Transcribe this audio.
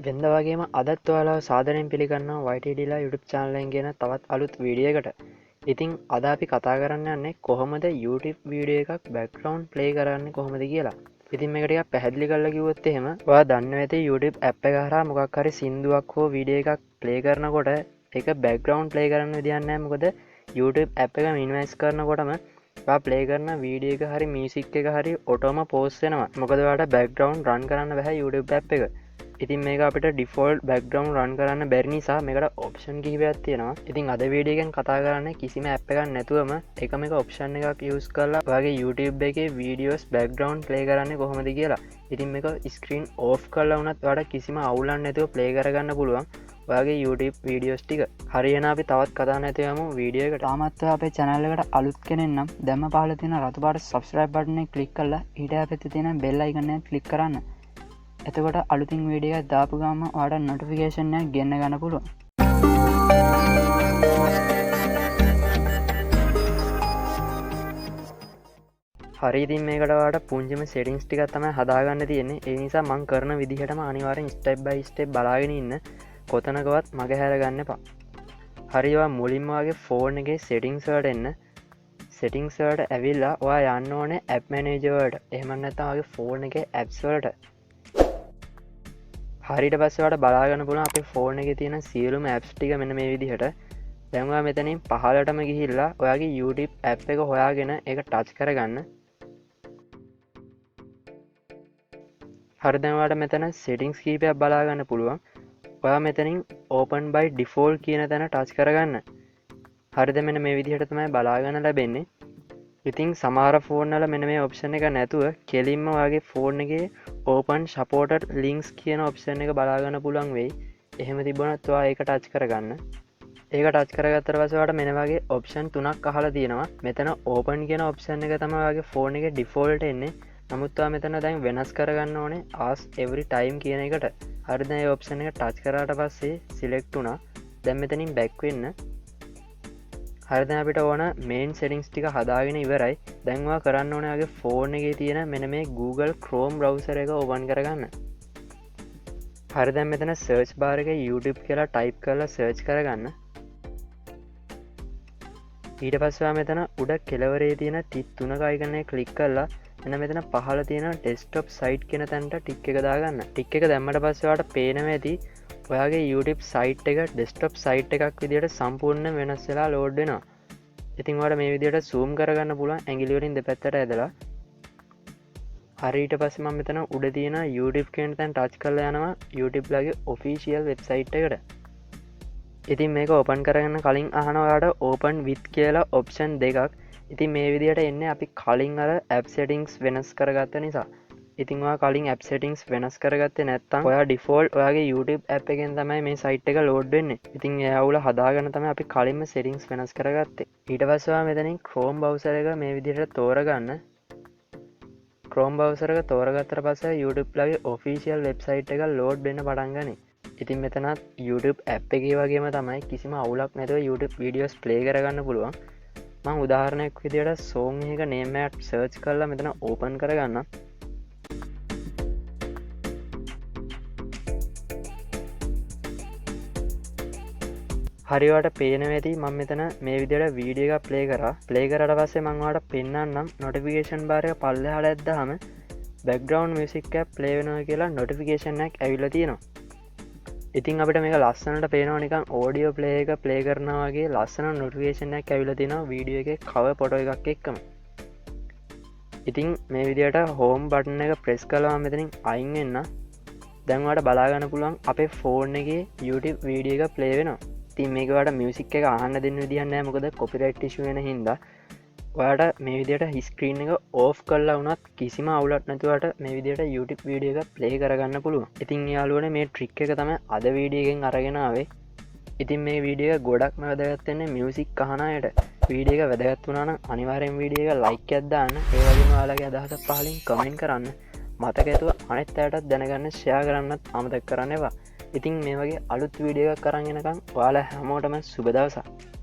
වෙන්ද වගේම අදත් ඔයාලා සාදරයෙන් පිළිගන්නවා YTDලා YouTube channel එකෙන් ගෙන තවත් අලුත් වීඩියෝ එකකට. ඉතින් අද අපි කතා කරන්න යන්නේ කොහොමද YouTube වීඩියෝ එකක් background play කරන්නේ කොහොමද කියලා. ඉතින් මේක ටිකක් පැහැදිලි කරලා කිව්වොත් එහෙම ඔයා දන්නවා ඇති YouTube app එක හරහා මොකක් හරි සින්දුවක් හෝ වීඩියෝ එකක් play කරනකොට ඒක background play කරන්න විදියක් නැහැ. මොකද YouTube app එක minimize කරනකොටම ඔයා play කරන වීඩියෝ එක හරි music එක හරි ඔටෝම pause වෙනවා. මොකද ඔයාලට background run කරන්න බෑ YouTube app එක. ඉතින් මේක අපිට ඩිෆෝල්ට් බැක්ග්‍රවුන්ඩ් රන් කරන්න බැරි නිසා මේකට ඔප්ෂන් කිහිපයක් තියෙනවා. ඉතින් අද වීඩියෝ එකෙන් කතා කරන්නේ කිසිම ඇප් එකක් නැතුවම එකම එක ඔප්ෂන් එකක් යූස් කරලා ඔයාගේ YouTube එකේ වීඩියෝස් බැක්ග්‍රවුන්ඩ් ප්ලේ කරන්නේ කොහොමද කියලා. ඉතින් මේක ස්ක්‍රීන් ඕෆ් කරලා වුණත් ඔයාලට කිසිම අවුලක් නැතුව ප්ලේ කරගන්න පුළුවන් ඔයාගේ YouTube වීඩියෝස් ටික. හරි එහෙනම් අපි තවත් කතා නැතුව යමු වීඩියෝ එකට. තාමත් අපේ channel එකට අලුත් කෙනෙක් නම් දැම්ම පහළ තියෙන රතු පාට subscribe button එක click කරලා ඊට පැත්තේ තියෙන bell icon එක click කරන්න. එතකොට අලුතින් වීඩියෝ එකක් දාපු ගමන් ඔයාලට නොටිෆිකේෂන් එකක් ගෙන්න ගන්න පුළුවන්. හරි ඉතින් මේකට ඔයාලට පුංචිම settings ටිකක් තමයි හදාගන්න තියෙන්නේ. ඒ නිසා මම කරන විදිහටම අනිවාර්යෙන් step by step බලාගෙන ඉන්න. කොතනකවත් මග හැර ගන්න එපා. හරි ඔයා මුලින්ම ඔයාගේ phone එකේ settings වලට එන්න. settings වලට ඇවිල්ලා ඔයා යන්න ඕනේ app manager වලට. එහෙම නැත්නම් ඔයාගේ phone එකේ apps වලට. හරිට පස්සවට බලාගන්න පුළුවන් අපේ ෆෝන් එකේ තියෙන සියලුම ඇප්ස් ටික මෙන්න මේ විදිහට. දැන් ඔයා මෙතනින් පහළටම ගිහිල්ලා ඔයාගේ YouTube app එක හොයාගෙන ඒක ටච් කරගන්න. හරි දැන් ඔයාලට මෙතන settings කීපයක් බලාගන්න පුළුවන්. ඔයා මෙතනින් open by default කියන තැන ටච් කරගන්න. හරිද මෙන්න මේ විදිහට තමයි බලාගන්න ලැබෙන්නේ. ඉතින් සමහර ෆෝන් වල මෙන්න මේ ඔප්ෂන් එක නැතුව කෙලින්ම ඔයාගේ ෆෝන් එකේ open supported links කියන ඔප්ෂන් එක බලාගන්න පුළුවන් වෙයි. එහෙම තිබුණත් ඔයා ඒක ටච් කරගන්න. ඒක ටච් කරගත්තට පස්සේ ඔයාලට මෙන්න වගේ ඔප්ෂන් තුනක් අහලා තියෙනවා. මෙතන open කියන ඔප්ෂන් එක තමයි ඔයාගේ ෆෝන් එකේ default එන්නේ. නමුත් ඔයා මෙතන දැන් වෙනස් කරගන්න ඕනේ ask every time කියන එකට. හරිද මේ ඔප්ෂන් එක ටච් කරාට පස්සේ select වුණා. දැන් මෙතනින් back වෙන්න. හරිද අපිට ඕන මේන් settings ටික හදාගෙන ඉවරයි. දැන් ඔයා කරන්න ඕනේ ඔයාගේ ෆෝන් එකේ තියෙන මෙන්න මේ Google Chrome browser එක open කරගන්න. හරි දැන් මෙතන search bar එකේ YouTube කියලා type කරලා search කරගන්න. ඊට පස්සේ ඔයා මෙතන උඩ කෙළවරේ තියෙන tick තුනක icon එක click කරලා එන්න මෙතන පහළ තියෙන desktop site කියන තැනට tick එක දාගන්න. tick එක දැම්මට පස්සේ ඔයාලට පේනවා ඇති ඔයාගේ YouTube site එක desktop site එකක් විදිහට සම්පූර්ණ වෙනස් වෙලා load වෙනවා. ඉතින් ඔයාලට මේ විදිහට zoom කරගන්න පුළුවන් ඇඟිලි වලින් දෙපැත්තට ඇදලා. හරි ඊට පස්සේ මම මෙතන උඩ තියෙන YouTube කියන තැන touch කරලා යනවා YouTube ලගේ official website එකට. ඉතින් මේක open කරගන්න කලින් අහනවා ඔයාලට open with කියලා option දෙකක්. ඉතින් මේ විදිහට එන්නේ අපි කලින් අර app settings වෙනස් කරගත්ත නිසා. ඉතින් ඔයා කලින් app settings වෙනස් කරගත්තේ නැත්නම් ඔයා default ඔයාගේ YouTube app එකෙන් තමයි මේ site එක load වෙන්නේ. ඉතින් ඒ අවුල හදාගන්න තමයි අපි කලින්ම settings වෙනස් කරගත්තේ. ඊට පස්සේ ඔයා මෙතනින් Chrome browser එක මේ විදිහට තෝරගන්න. Chrome browser එක තෝරගත්තට පස්සේ YouTube ලගේ official website එක load වෙන්න පටන් ගනී. ඉතින් මෙතනත් YouTube app එකේ වගේම තමයි කිසිම අවුලක් නැතුව YouTube videos play කරගන්න පුළුවන්. මම උදාහරණයක් විදිහට song එක name එක search කරලා මෙතන open කරගන්නම්. හරිවට පේනවා ඇති මම මෙතන මේ විදිහට වීඩියෝ එකක් ප්ලේ කරා. ප්ලේ කරාට පස්සේ මම ඔයාලට පෙන්නන්නම් notification bar එක පල්ලෙහාට ඇද්දාම background music එකක් ප්ලේ වෙනවා කියලා notification එකක් ඇවිල්ලා තියෙනවා. ඉතින් අපිට මේක ලස්සනට පේනවා නිකන් audio play එක ප්ලේ කරනවා වගේ ලස්සන notification එකක් ඇවිල්ලා තියෙනවා වීඩියෝ එකේ cover photo එකක් එක්කම. ඉතින් මේ විදිහට home button එක press කළාම මෙතනින් අයින් වෙන්න. දැන් ඔයාලට බලා ගන්න පුළුවන් අපේ phone එකේ YouTube වීඩියෝ එක ප්ලේ වෙනවා. ඉතින් මේක ඔයාලට මියුසික් එක අහන්න දෙන්න විදිහක් නැහැ මොකද කොපිරයිට් ඉෂුව වෙන හින්දා. ඔයාලට මේ විදිහට ස්ක්‍රීන් එක ඕෆ් කරලා වුණත් කිසිම අවුලක් නැතුව ඔයාලට මේ විදිහට YouTube වීඩියෝ එක ප්ලේ කරගන්න පුළුවන්. ඉතින් යාළුවනේ මේ ට්‍රික් එක තමයි අද වීඩියෝ එකෙන් අරගෙන ආවේ. ඉතින් මේ වීඩියෝ එක ගොඩක්ම වැදගත් වෙන්නේ මියුසික් අහන අයට. වීඩියෝ එක වැදගත් වුණා නම් අනිවාර්යෙන් වීඩියෝ එක ලයික් එකක් දාන්න. ඒ වගේම ඔයාලගේ අදහස පහලින් කමෙන්ට් කරන්න. මතක ඇතුව අනිත් අයටත් දැනගන්න ෂෙයා කරන්නත් අමතක කරන්න එපා. ඉතින් මේ වගේ අලුත් වීඩියෝ එකක් අරන් එනකම් ඔයාලා හැමෝටම සුබ දවසක්.